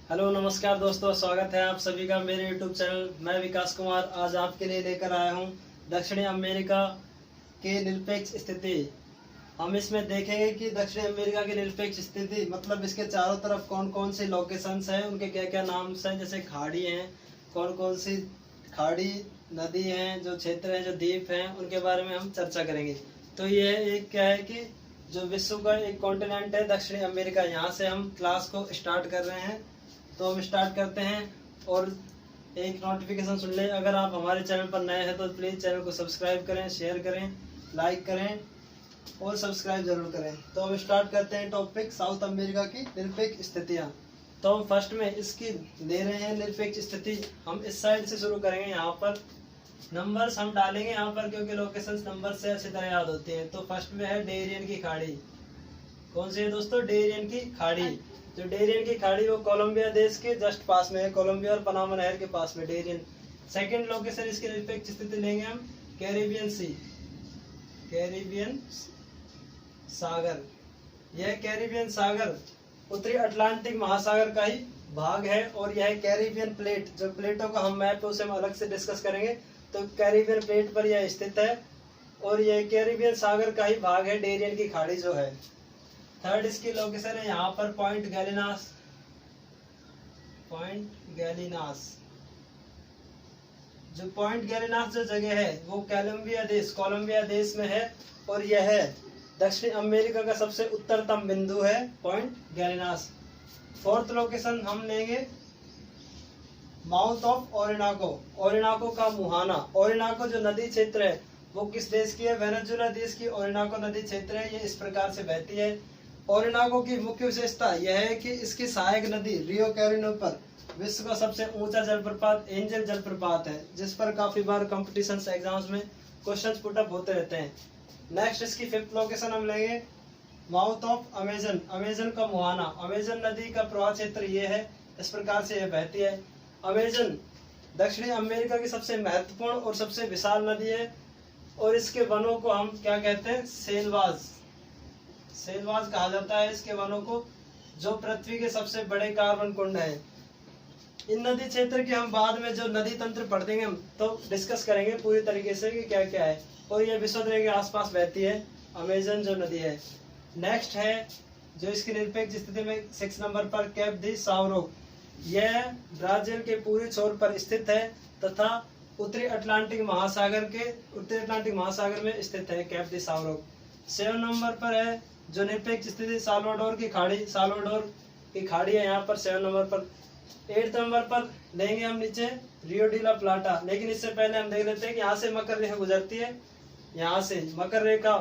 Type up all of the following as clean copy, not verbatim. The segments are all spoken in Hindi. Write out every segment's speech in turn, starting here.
हेलो नमस्कार दोस्तों, स्वागत है आप सभी का मेरे यूट्यूब चैनल। मैं विकास कुमार आज आपके लिए लेकर आया हूं दक्षिणी अमेरिका के निरपेक्ष स्थिति। हम इसमें देखेंगे कि दक्षिणी अमेरिका की निरपेक्ष स्थिति मतलब इसके चारों तरफ कौन कौन सी लोकेशंस हैं, उनके क्या क्या नाम्स हैं, जैसे खाड़ी हैं, कौन कौन सी खाड़ी नदी हैं, जो क्षेत्र हैं, जो द्वीप हैं, उनके बारे में हम चर्चा करेंगे। तो ये एक क्या है कि जो विश्व का एक कॉन्टिनेंट है दक्षिणी अमेरिका, यहाँ से हम क्लास को स्टार्ट कर रहे हैं। तो हम स्टार्ट करते हैं और एक नोटिफिकेशन सुन लें। अगर आप हमारे चैनल पर नए हैं तो प्लीज़ चैनल को सब्सक्राइब करें, शेयर करें, लाइक करें और सब्सक्राइब जरूर करें। तो हम स्टार्ट करते हैं टॉपिक साउथ अमेरिका की निरपेक्ष स्थितियाँ। तो हम फर्स्ट में इसकी ले रहे हैं निरपेक्ष स्थिति। हम इस साइड से शुरू करेंगे। यहाँ पर नंबर्स हम डालेंगे यहाँ पर, क्योंकि लोकेशंस नंबर से अच्छी तरह याद होती हैं। तो फर्स्ट में है डेरियन की खाड़ी। कौन सी है दोस्तों? डेरियन की खाड़ी। जो डेरियन की खाड़ी वो कोलंबिया देश के जस्ट पास में है, कोलंबिया और पनामा नहर के पास में डेरियन। सेकंड लोकेशन इसकी निरपेक्ष स्थिति लेंगे हम कैरिबियन सी, कैरिबियन सागर। यह कैरिबियन सागर उत्तरी अटलांटिक महासागर का ही भाग है और यह कैरिबियन प्लेट, जो प्लेटों का हम मैप है उसे हम अलग से डिस्कस करेंगे। तो कैरिबियन प्लेट पर यह स्थित है और यह कैरिबियन सागर का ही भाग है डेरियन की खाड़ी जो है। थर्ड इसकी लोकेशन है यहाँ पर पॉइंट गैलिनास, पॉइंट गैलिनास। जो पॉइंट गैलिनास जो जगह है वो कोलंबिया देश में है और यह है दक्षिण अमेरिका का सबसे उत्तरतम बिंदु है पॉइंट गैलिनास। फोर्थ लोकेशन हम लेंगे माउथ ऑफ ओरिनाको, ओरिनाको का मुहाना। ओरिनाको जो नदी क्षेत्र है वो किस देश की है? वेनेजुएला देश की ओरिनाको नदी क्षेत्र है। ये इस प्रकार से बहती है। ओरिनाको की मुख्य विशेषता यह है कि इसकी सहायक नदी रियो कैरिनो पर विश्व का सबसे ऊंचा जलप्रपात एंजल जलप्रपात है, जिस पर काफी बार कॉम्पिटिशन्स एग्जाम्स में क्वेश्चंस पुट अप होते रहते हैं। नेक्स्ट इसकी फिफ्थ लोकेशन हम लेंगे माउथ ऑफ अमेजन, अमेजन का मुहाना। अमेजन नदी का प्रवाह क्षेत्र ये है, इस प्रकार से यह बहती है। अमेजन दक्षिणी अमेरिका की सबसे महत्वपूर्ण और सबसे विशाल नदी है और इसके वनों को हम क्या कहते हैं? सेलवाज, सेलवाज कहा जाता है इसके वनों को, जो पृथ्वी के सबसे बड़े कार्बन कुंड है। इन नदी क्षेत्र के हम बाद में जो नदी तंत्र पढ़ेंगे हम तो डिस्कस करेंगे पूरी तरीके से कि क्या क्या है। और ये विश्वद्वीप के आसपास बहती है अमेजन जो नदी है। नेक्स्ट है जो इसकी निरपेक्ष स्थिति में 6 नंबर पर कैप दी सावरोक। यह ब्राजील के पूर्वी छोर पर स्थित है तथा उत्तरी अटलांटिक महासागर में स्थित है कैप दी सावरोक। 7 नंबर पर है जो निरपेक्ष स्थिति साल्वाडोर की खाड़ी, साल्वाडोर की खाड़ी है यहाँ पर 7 नंबर पर। 8 नंबर पर लेंगे हम नीचे रियो डी ला प्लाटा। लेकिन इससे पहले हम देख लेते हैं कि यहाँ से मकर रेखा गुजरती है। यहाँ से मकर रेखा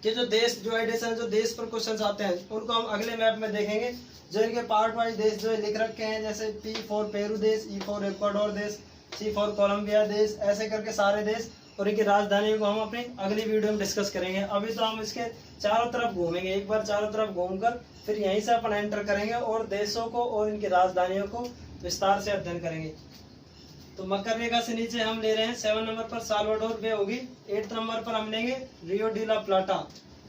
के जो देश डिवाइडेशन, जो देश पर क्वेश्चंस आते हैं उनको हम अगले मैप में देखेंगे। जो इनके पार्ट वाइज देश जो लिख रखे हैं, जैसे P फॉर पेरू देश, E फॉर इक्वाडोर देश, C फॉर कोलंबिया देश, ऐसे करके सारे देश और इनकी राजधानियों को हम अपनी अगली वीडियो में डिस्कस करेंगे। अभी तो हम इसके चारों तरफ घूमेंगे, एक बार चारों तरफ घूमकर फिर यहीं से अपन एंटर करेंगे और देशों को और इनकी राजधानियों को विस्तार से अध्ययन करेंगे। तो मकर रेखा से नीचे हम ले रहे हैं 7 नंबर पर साल्वाडोर बे होगी। 8 नंबर पर हम लेंगे रियो डी ला प्लाटा।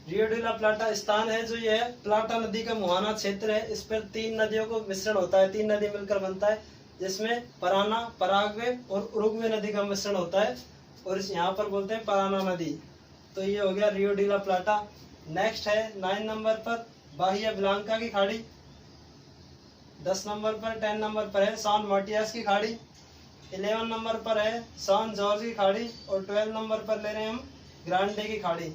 रियो डी ला प्लाटा स्थान है जो यह प्लाटा नदी का मुहाना क्षेत्र है। इस पर 3 नदियों को मिश्रण होता है, 3 नदी मिलकर बनता है, जिसमें पराना, पराग्वे और उरुग्वे नदी का मिश्रण होता है और इस यहाँ पर बोलते हैं पराना नदी। तो ये हो गया रियो डी ला प्लाटा। नेक्स्ट है 9 नंबर पर बाहिया ब्लांका की खाड़ी। 10 नंबर पर 10 नंबर पर है सान मार्टियास की खाड़ी। 11 नंबर पर है सान जॉर्ज की खाड़ी और 12 नंबर पर ले रहे हैं हम ग्रांडे की खाड़ी।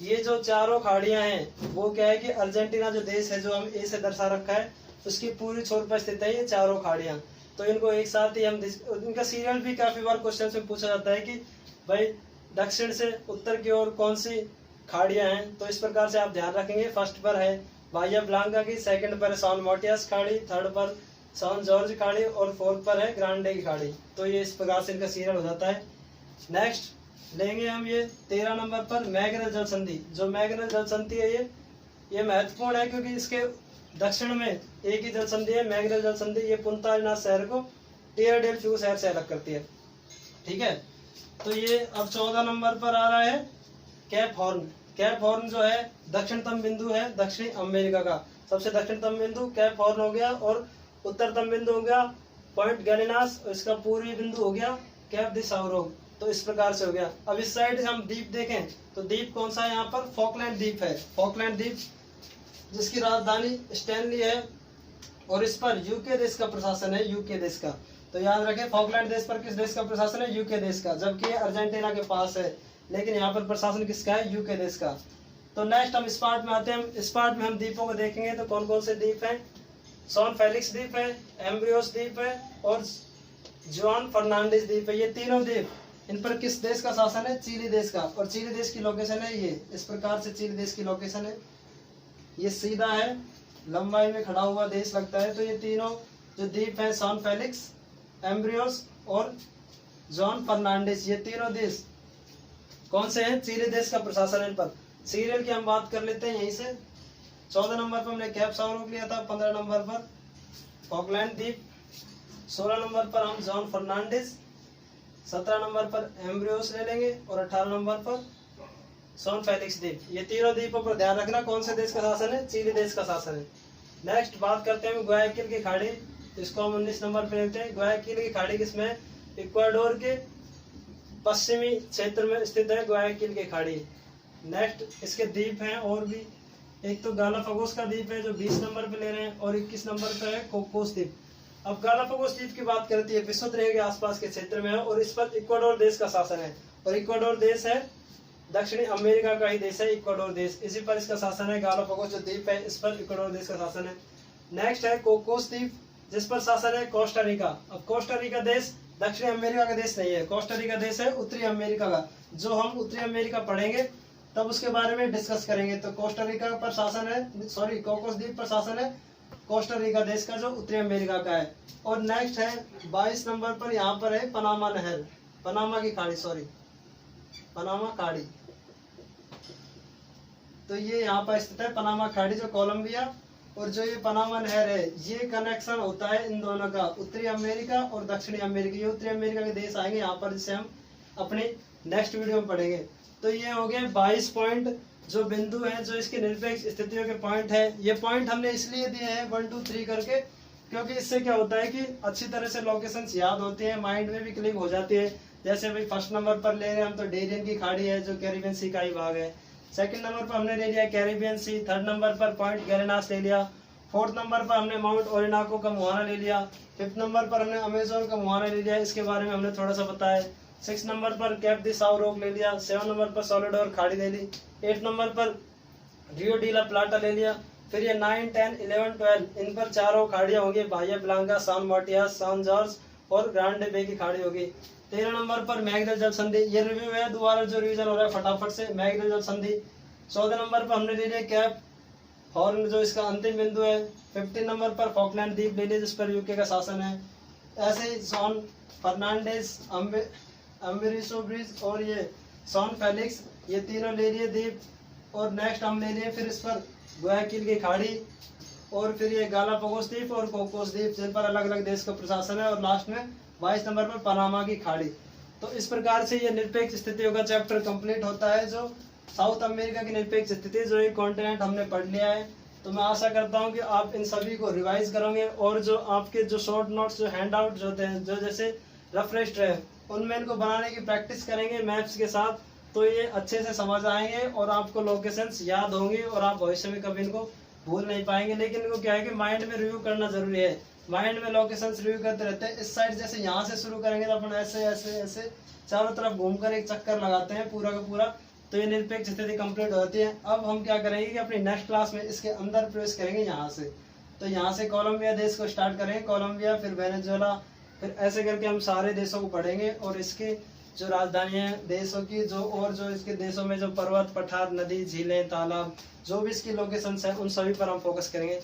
ये जो चारों खाड़ियां हैं वो क्या है कि अर्जेंटीना जो देश है, जो हम ए से दर्शा रखा है, उसकी पूरी छोर पर स्थित है ये चारों खाड़ियां। तो इनको एक साथ ही हम इनका सीरियल भी काफी बार क्वेश्चन में पूछा जाता है कि भाई दक्षिण से उत्तर की ओर कौन सी खाड़ियां हैं। तो इस प्रकार से आप ध्यान रखेंगे। फर्स्ट पर है बाहिया ब्लांका की, सेकंड पर है सान मोटियास खाड़ी, थर्ड पर सान जॉर्ज खाड़ी और फोर्थ पर है ग्रांडे की खाड़ी। तो ये इस प्रकार से इनका सीरियल हो जाता है। नेक्स्ट लेंगे हम ये 13 नंबर पर मैगनल जल संधि। जो मैगनल जल संधि है ये महत्वपूर्ण है क्योंकि इसके दक्षिण में एक ही जल संधि है, मैगनल जल संधि। ये पुंता अरिनास शहर को टिएरा डेल फ्यूगो शहर से अलग करती है। ठीक है, तो ये अब 14 नंबर पर आ रहा है कैप हॉर्न। कैप हॉर्न जो है दक्षिणतम बिंदु है दक्षिणी अमेरिका का, सबसे दक्षिणतम बिंदु कैप हॉर्न हो गया और उत्तरतम बिंदु हो गया पॉइंट गैलेनास, और इसका पूर्वी बिंदु हो गया कैप दी साउरोग। तो इस प्रकार से हो गया। अब इस साइड से हम द्वीप देखें तो द्वीप कौन सा है, यहाँ पर फॉकलैंड द्वीप है। फॉकलैंड द्वीप जिसकी राजधानी स्टैनली है, और इस पर यूके देश का प्रशासन है, यूके देश का। तो याद रखें फॉकलैंड देश पर किस देश का प्रशासन है, यूके देश का, जबकि अर्जेंटीना के पास है, लेकिन यहाँ पर प्रशासन किसका है, यूके देश का। तो नेक्स्ट हम इस पार्ट में आते हैं। इस पार्ट में हम द्वीपों को देखेंगे तो कौन कौन से द्वीप हैं। सॉन फेलिक्स द्वीप है, एम्ब्रियोस द्वीप है, और जुआन फर्नांडिस द्वीप है। ये तीनों द्वीप, इन पर किस देश का शासन है, चिली देश का। और चिली देश की लोकेशन है ये इस प्रकार से, चिली देश की लोकेशन है, ये सीधा है, लंबाई में खड़ा हुआ देश लगता है। तो ये तीनों जो द्वीप हैं, सॉन फेलिक्स, एम्ब्रियोस और जॉन फर्नांडिस, ये तीनों देश कौन से हैं, चिली देश का प्रशासन है इन पर। सीरियल की हम बात कर लेते हैं यहीं से। 14 नंबर पर हमने कैप साउरोग लिया था, 15 नंबर पर फॉकलैंड द्वीप, 16 नंबर पर हम जॉन फर्नांडिस, 17 नंबर पर एम्ब्रियोस ले लेंगे, और 18 नंबर पर सॉन फेलिक्स द्वीप। ये तीनों द्वीपों पर ध्यान रखना कौन से देश का शासन है, चिली देश का शासन है। नेक्स्ट बात करते हैं ग्वायाकिल की खाड़ी, इसको हम 19 नंबर पर लेते हैं। ग्वायाकिल की खाड़ी किसमें, इक्वाडोर के पश्चिमी क्षेत्र में स्थित है ग्वायाकिल की खाड़ी। नेक्स्ट इसके द्वीप हैं और भी, एक तो गालापागोस का द्वीप है जो 20 नंबर पे ले रहे हैं, और 21 नंबर पे है कोकोस द्वीप। अब गालापागोस द्वीप की बात करती है, विश्वद्वीप के आसपास के क्षेत्र में है, और इस पर इक्वाडोर देश का शासन है। और इक्वाडोर देश है दक्षिणी अमेरिका का ही देश है इक्वाडोर देश, इसी पर इसका शासन है। गालापागोस जो द्वीप है इस पर इक्वाडोर देश का शासन है। नेक्स्ट है कोकोस द्वीप, जिस पर शासन है कोस्टा रिका। अब कोस्टा रिका देश दक्षिणी अमेरिका का देश नहीं है, कोस्टा रिका देश है उत्तरी अमेरिका का। जो हम उत्तरी अमेरिका पढ़ेंगे तब उसके बारे में डिस्कस करेंगे। तो कोस्टा रिका पर शासन है, सॉरी कोकोस द्वीप पर शासन है कोस्टा रिका देश का जो उत्तरी अमेरिका का है। और नेक्स्ट है 22 नंबर पर, यहाँ पर है पनामा नहर, पनामा की खाड़ी, सॉरी पनामा खाड़ी। तो ये यहाँ पर स्थित है पनामा खाड़ी जो कोलंबिया, और जो ये पनामा नहर है ये कनेक्शन होता है इन दोनों का, उत्तरी अमेरिका और दक्षिणी अमेरिका। ये उत्तरी अमेरिका के देश आएंगे यहाँ पर, जिसे हम अपने नेक्स्ट वीडियो में पढ़ेंगे। तो ये हो गए 22 पॉइंट जो बिंदु हैं, जो इसके निरपेक्ष स्थितियों के पॉइंट है। ये पॉइंट हमने इसलिए दिए हैं 1 2 3 करके, क्योंकि इससे क्या होता है कि अच्छी तरह से लोकेशंस याद होती हैं, माइंड में भी क्लिक हो जाती है। जैसे भाई फर्स्ट नंबर पर ले रहे हैं हम तो डेरियन की खाड़ी है जो कैरिबियन सी का ही भाग है। सेकंड नंबर पर हमने ले लिया कैरिबियन सी, थर्ड नंबर पर पॉइंट गैलेनास ले लिया, फोर्थ नंबर पर हमने माउंट ओरिनाको का मुहाना ले लिया, फिफ्थ नंबर पर हमने अमेजोन का मुहाना ले लिया, इसके बारे में हमने थोड़ा सा बताया। 6 नंबर पर कैप दी साउरोग ले लिया, 7 नंबर पर सोलिडोर खाड़ी ले ली, 8 नंबर पर रियो डी ला प्लाटा ले लिया। फिर ये 9, 10, 11, 12 इन पर चारों खाड़ियाँ होंगी, बाहिया ब्लांका, सान मार्टियास, सान जॉर्ज और ग्रांडे बे की खाड़ी होगी। 13 नंबर पर मैगरेल जल संधि, ये रिव्यू है, दोबारा जो रिवीजन हो रहा है फटाफट से, मैगरेल जल संधि। 14 नंबर पर हमने ले लिया कैप हॉर्न जो इसका अंतिम बिंदु है। 15 नंबर पर फॉकलैंड द्वीप ले लिया जिस पर यूके का शासन है। ऐसे ही सॉन फर्नांडिस, अम्बेरिसो ब्रिज और ये सॉन फेलिक्स, ये तीनों ले लिए द्वीप। और नेक्स्ट हम ले लिए फिर इस पर ग्वायाकिल की खाड़ी, और फिर ये गालापागोस द्वीप और कोकोस द्वीप जिन पर अलग अलग देश का प्रशासन है। और लास्ट में 22 नंबर पर पनामा की खाड़ी। तो इस प्रकार से ये निरपेक्ष स्थितियों का चैप्टर कंप्लीट होता है, जो साउथ अमेरिका की निरपेक्ष स्थिति जो एक कॉन्टिनेंट हमने पढ़ लिया है। तो मैं आशा करता हूँ कि आप इन सभी को रिवाइज करोगे, और जो आपके जो शॉर्ट नोट्स जो हैंड आउट जो होते हैं, जो जैसे रफ रेस्ट है, उनमें इनको बनाने की प्रैक्टिस करेंगे मैप्स के साथ, तो ये अच्छे से समझ आएंगे और आपको लोकेशंस याद होंगी और आप भविष्य में कभी इनको भूल नहीं पाएंगे। लेकिन इनको क्या है कि माइंड में रिव्यू करना जरूरी है, माइंड में लोकेशंस रिव्यू करते रहते हैं। इस साइड जैसे यहाँ से शुरू करेंगे तो अपन ऐसे ऐसे ऐसे चारों तरफ घूमकर एक चक्कर लगाते हैं पूरा का पूरा, तो ये निरपेक्ष स्थिति कंप्लीट हो जाती है। अब हम क्या करेंगे कि अपनी नेक्स्ट क्लास में इसके अंदर प्रवेश करेंगे यहाँ से। तो यहाँ से कोलंबिया देश को स्टार्ट करेंगे, कोलंबिया, फिर वेनेजुएला, फिर ऐसे करके हम सारे देशों को पढ़ेंगे। और इसके जो राजधानियाँ हैं देशों की, जो और जो इसके देशों में जो पर्वत, पठार, नदी, झीलें, तालाब, जो भी इसकी लोकेशंस हैं, उन सभी पर हम फोकस करेंगे।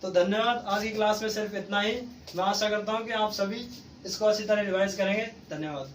तो धन्यवाद, आज की क्लास में सिर्फ इतना ही। मैं आशा करता हूँ कि आप सभी इसको अच्छी तरह रिवाइज करेंगे। धन्यवाद।